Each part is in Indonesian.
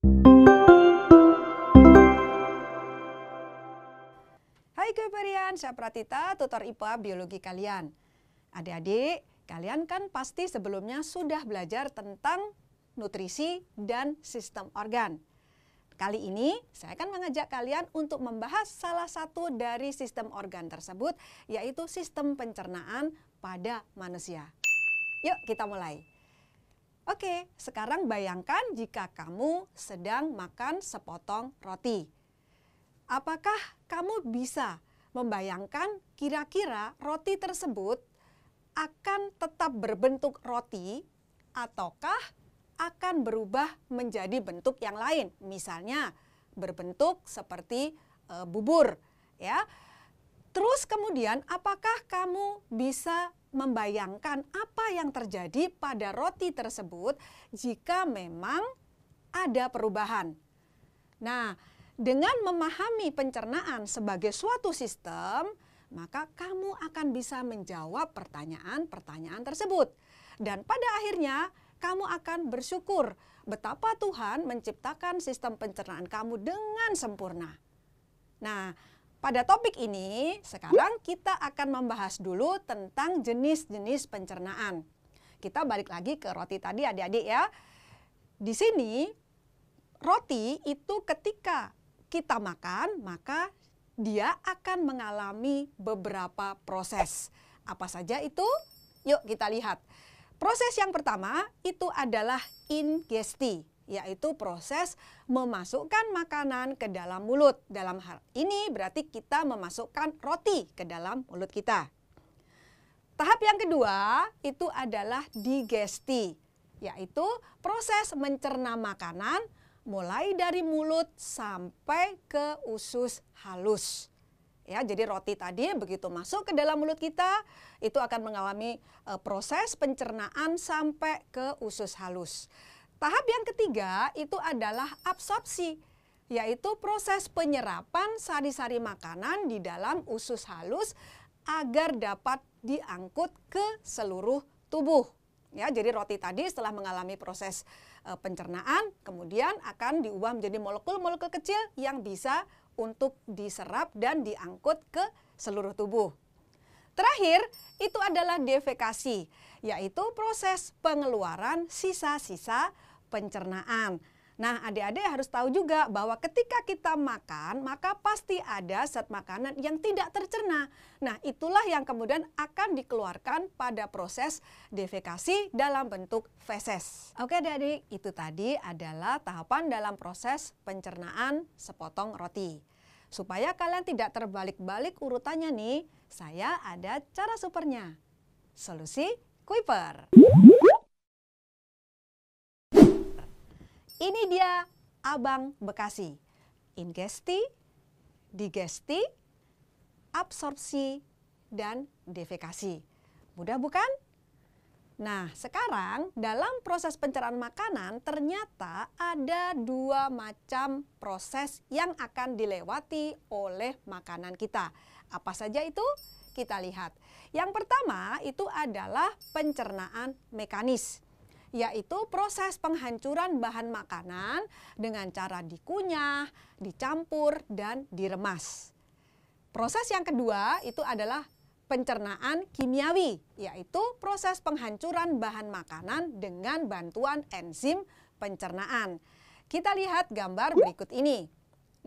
Hai Keperian, saya Pratita, tutor IPA Biologi kalian. Adik-adik, kalian kan pasti sebelumnya sudah belajar tentang nutrisi dan sistem organ. Kali ini saya akan mengajak kalian untuk membahas salah satu dari sistem organ tersebut, yaitu sistem pencernaan pada manusia. Yuk kita mulai. Oke, sekarang bayangkan jika kamu sedang makan sepotong roti. Apakah kamu bisa membayangkan kira-kira roti tersebut akan tetap berbentuk roti ataukah akan berubah menjadi bentuk yang lain? Misalnya berbentuk seperti bubur, ya. Terus kemudian apakah kamu bisa membayangkan apa yang terjadi pada roti tersebut jika memang ada perubahan? Nah, dengan memahami pencernaan sebagai suatu sistem, maka kamu akan bisa menjawab pertanyaan-pertanyaan tersebut. Dan pada akhirnya, kamu akan bersyukur betapa Tuhan menciptakan sistem pencernaan kamu dengan sempurna. Nah, pada topik ini, sekarang kita akan membahas dulu tentang jenis-jenis pencernaan. Kita balik lagi ke roti tadi adik-adik ya. Di sini, roti itu ketika kita makan, maka dia akan mengalami beberapa proses. Apa saja itu? Yuk kita lihat. Proses yang pertama itu adalah ingesti, yaitu proses memasukkan makanan ke dalam mulut. Dalam hal ini berarti kita memasukkan roti ke dalam mulut kita. Tahap yang kedua itu adalah digesti, yaitu proses mencerna makanan mulai dari mulut sampai ke usus halus. Ya, jadi roti tadi begitu masuk ke dalam mulut kita, itu akan mengalami proses pencernaan sampai ke usus halus. Tahap yang ketiga itu adalah absorpsi, yaitu proses penyerapan sari-sari makanan di dalam usus halus agar dapat diangkut ke seluruh tubuh. Ya, jadi roti tadi setelah mengalami proses pencernaan, kemudian akan diubah menjadi molekul-molekul kecil yang bisa untuk diserap dan diangkut ke seluruh tubuh. Terakhir, itu adalah defekasi, yaitu proses pengeluaran sisa-sisa pencernaan. Nah, adik-adik harus tahu juga bahwa ketika kita makan, maka pasti ada zat makanan yang tidak tercerna. Nah, itulah yang kemudian akan dikeluarkan pada proses defekasi dalam bentuk feses. Oke adik-adik, itu tadi adalah tahapan dalam proses pencernaan sepotong roti. Supaya kalian tidak terbalik-balik urutannya nih, saya ada cara supernya. Solusi Kuiper. Ini dia Abang Bekasi. Ingesti, digesti, absorpsi, dan defekasi. Mudah bukan? Nah, sekarang dalam proses pencernaan makanan ternyata ada dua macam proses yang akan dilewati oleh makanan kita. Apa saja itu? Kita lihat. Yang pertama itu adalah pencernaan mekanis, yaitu proses penghancuran bahan makanan dengan cara dikunyah, dicampur, dan diremas. Proses yang kedua itu adalah pencernaan kimiawi, yaitu proses penghancuran bahan makanan dengan bantuan enzim pencernaan. Kita lihat gambar berikut ini.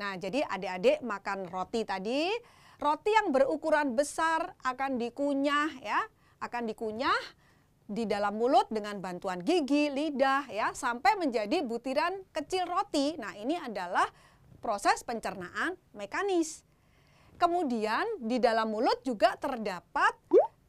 Nah, jadi adik-adik makan roti tadi, roti yang berukuran besar akan dikunyah ya, akan dikunyah di dalam mulut dengan bantuan gigi, lidah ya, sampai menjadi butiran kecil roti. Nah, ini adalah proses pencernaan mekanis. Kemudian di dalam mulut juga terdapat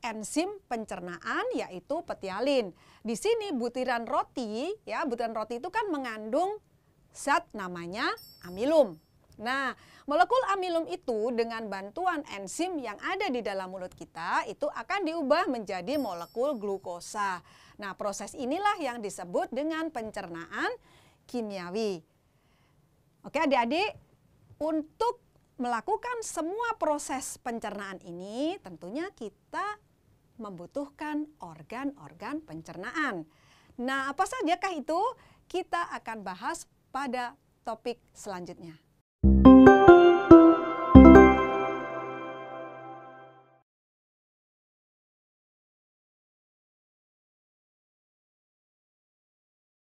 enzim pencernaan yaitu petialin. Di sini butiran roti ya, butiran roti itu kan mengandung zat namanya amilum. Nah, molekul amilum itu dengan bantuan enzim yang ada di dalam mulut kita itu akan diubah menjadi molekul glukosa. Nah, proses inilah yang disebut dengan pencernaan kimiawi. Oke adik-adik, untuk melakukan semua proses pencernaan ini tentunya kita membutuhkan organ-organ pencernaan. Nah, apa sajakah itu? Kita akan bahas pada topik selanjutnya.